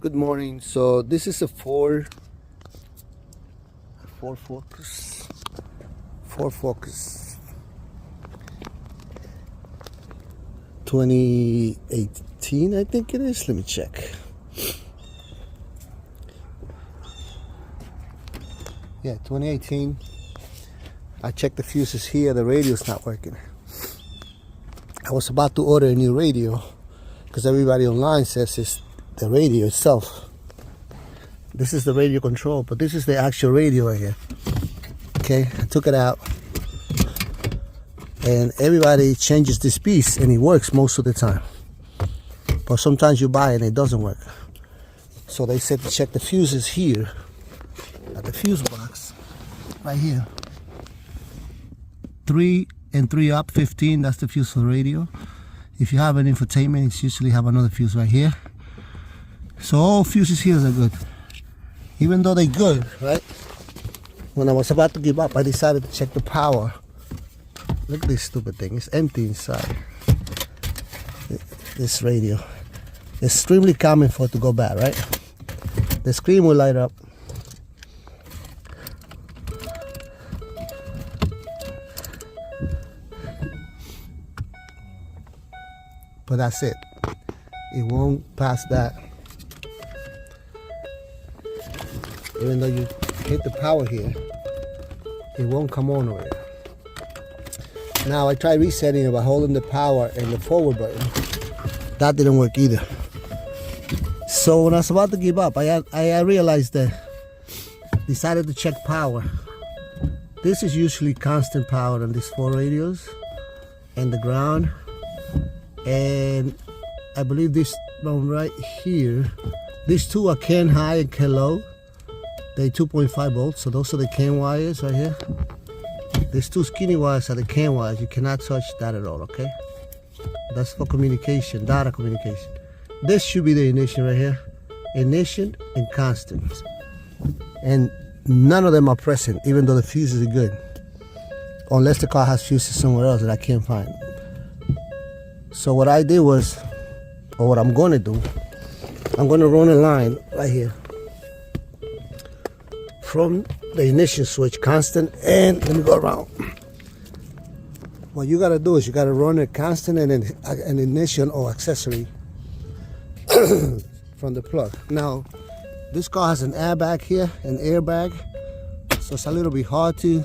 Good morning. So this is a Ford Focus 2018, I think it is. Let me check. Yeah, 2018. I checked the fuses here. The radio's not working. I was about to order a new radio because everybody online says it's the radio itself. This is the radio control, but this is the actual radio right here. Okay, I took it out, and everybody changes this piece, and it works most of the time. But sometimes you buy it and it doesn't work. So they said to check the fuses here at the fuse box right here. 3 and 3 up, 15. That's the fuse for the radio. If you have an infotainment, it's usually have another fuse right here. So all fuses here are good. Even though they're good, right? When I was about to give up, I decided to check the power. Look at this stupid thing. It's empty inside. This radio. Extremely common for it to go bad, right? The screen will light up. But that's it. It won't pass that. Even though you hit the power here, it won't come on over here. Now I tried resetting it by holding the power and the forward button. That didn't work either. So when I was about to give up, I realized that decided to check power. This is usually constant power on these 4 radios and the ground. And I believe this one right here, these 2 are CAN high and CAN low. They're 2.5 volts, so those are the CAN wires right here. These 2 skinny wires are the CAN wires. You cannot touch that at all, okay? That's for communication, data communication. This should be the ignition right here. Ignition and constant. And none of them are present, even though the fuses are good. Unless the car has fuses somewhere else that I can't find. So what I did was, or what I'm going to do, I'm going to run a line right here from the ignition switch, constant, and let me go around. What you got to do is you got to run a constant and an ignition or accessory from the plug. Now, this car has an airbag here, an airbag, so it's a little bit hard to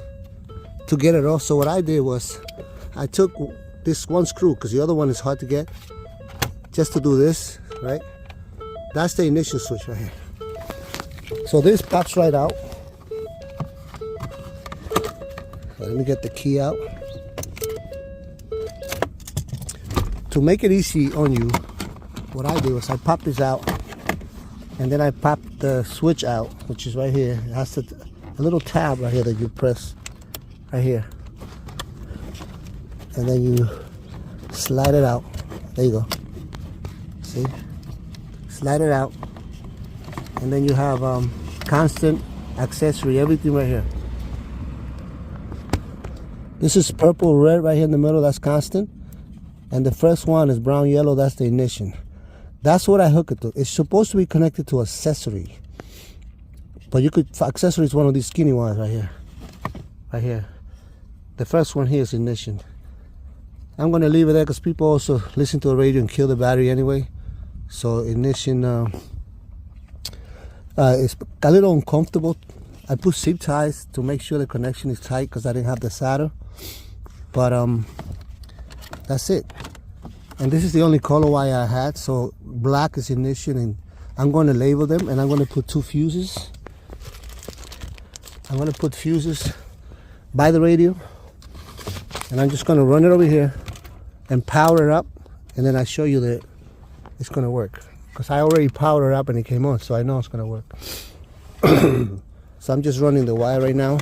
get it off. So what I did was I took this one screw, because the other one is hard to get, just to do this, right? That's the ignition switch right here. So this pops right out. Let me get the key out. To make it easy on you, what I do is I pop this out, and then I pop the switch out, which is right here. It has a little tab right here that you press right here. And then you slide it out. There you go. See? Slide it out. And then you have constant, accessory, everything right here. This is purple, red right here in the middle. That's constant. And the first one is brown, yellow. That's the ignition. That's what I hook it to. It's supposed to be connected to accessory. But you could, accessory is one of these skinny ones right here. Right here. The first one here is ignition. I'm going to leave it there because people also listen to the radio and kill the battery anyway. So ignition is a little uncomfortable. I put zip ties to make sure the connection is tight because I didn't have the solder. But that's it. And this is the only color wire I had. So black is ignition, and I'm going to label them, and I'm going to put 2 fuses. I'm going to put fuses by the radio. And I'm just going to run it over here and power it up, and then I show you that it's going to work. Because I already powered it up and it came on, so I know it's going to work. So I'm just running the wire right now.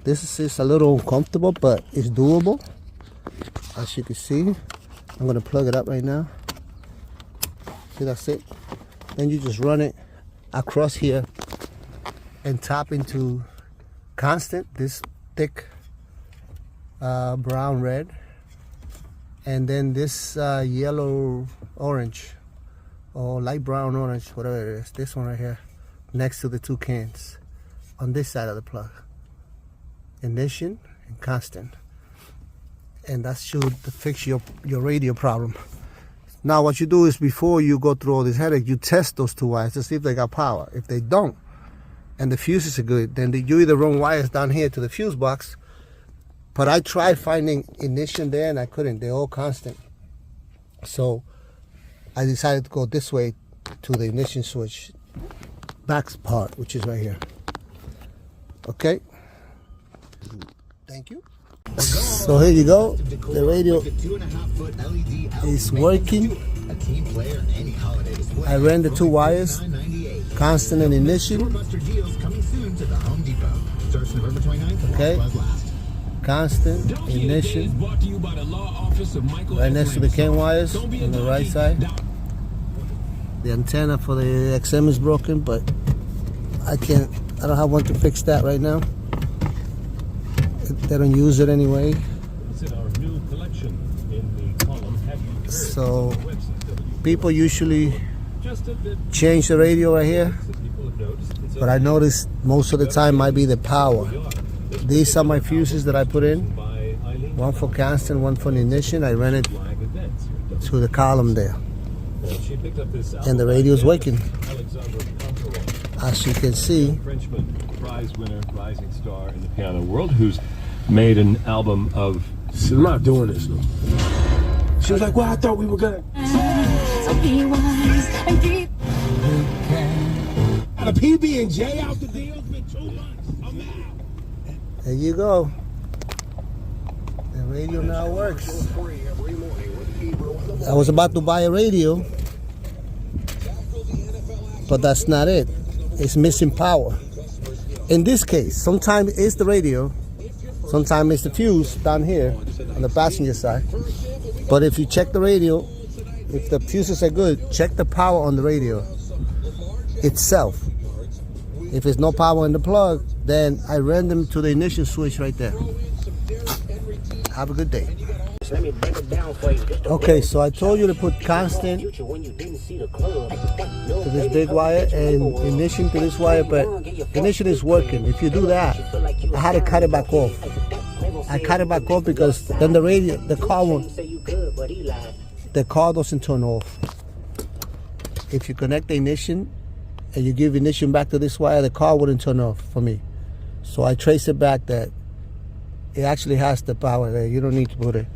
This is a little uncomfortable, but it's doable. As you can see, I'm going to plug it up right now. See, that's it. Then you just run it across here and tap into constant, this thick brown red, and then this yellow orange or light brown, orange, whatever it is. This one right here, next to the two cans, on this side of the plug. Ignition and constant. And that should fix your radio problem. Now what you do is, before you go through all this headache, you test those two wires to see if they got power. If they don't, and the fuses are good, then you either run wires down here to the fuse box. But I tried finding ignition there and I couldn't. They're all constant. So I decided to go this way to the ignition switch back part, which is right here. Okay. Thank you. So here you go. The radio is working. I ran the two wires, constant and ignition. Okay. Constant, ignition. Right next to the CAN wires on the right side. The antenna for the XM is broken, but I don't have one to fix that right now. They don't use it anyway. So people usually change the radio right here, but I noticed most of the time might be the power. These are my fuses that I put in, one for constant, one for ignition. I ran it to the column there, and the radio is working. As you can see, prize winner, rising star in the piano world, who's made an album of. She's not doing this no. She was like, "Well, I thought we were gonna." The PB&J out the deal. It's been 2 months. I'm out. There you go. The radio now works. I was about to buy a radio, but that's not it. It's missing power. In this case, sometimes it's the radio, sometimes it's the fuse down here on the passenger side. But if you check the radio, if the fuses are good, check the power on the radio itself. If there's no power in the plug, then I ran them to the ignition switch right there. Have a good day. Okay, so I told you to put constant to this big wire and ignition to this wire, but ignition is working. If you do that, I had to cut it back off. I cut it back off because then the car doesn't turn off. If you connect the ignition and you give ignition back to this wire, the car wouldn't turn off for me. So I trace it back that it actually has the power there. You don't need to put it.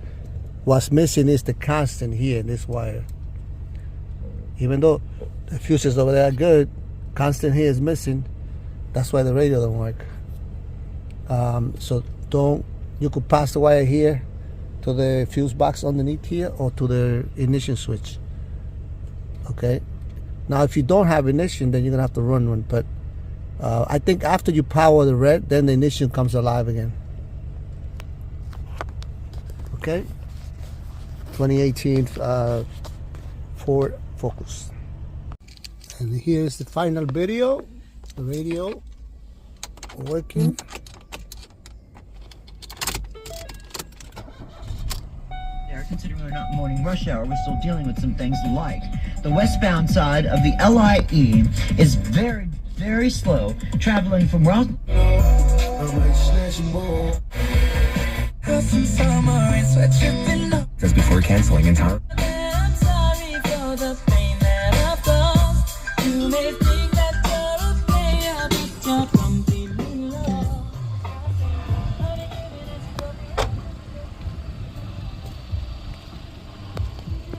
What's missing is the constant here in this wire. Even though the fuses over there are good, constant here is missing. That's why the radio don't work. So you could pass the wire here to the fuse box underneath here or to the ignition switch. Okay. Now if you don't have ignition, then you're gonna have to run one. But I think after you power the red, then the ignition comes alive again. Okay. 2018 Ford Focus. And here's the final video. The radio working. Considering we're not morning rush hour, we're still dealing with some things like the westbound side of the LIE is very, very slow, traveling from Ross. Just before canceling in time. I'm sorry for the pain that I've caused. You may think that you're okay, but you're completely lost.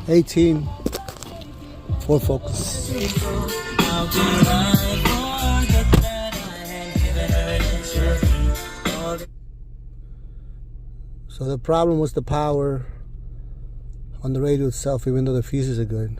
18 Ford Focus. How could I forget that I had given her an inch? So the problem was the power on the radio itself, even though the fuses are good.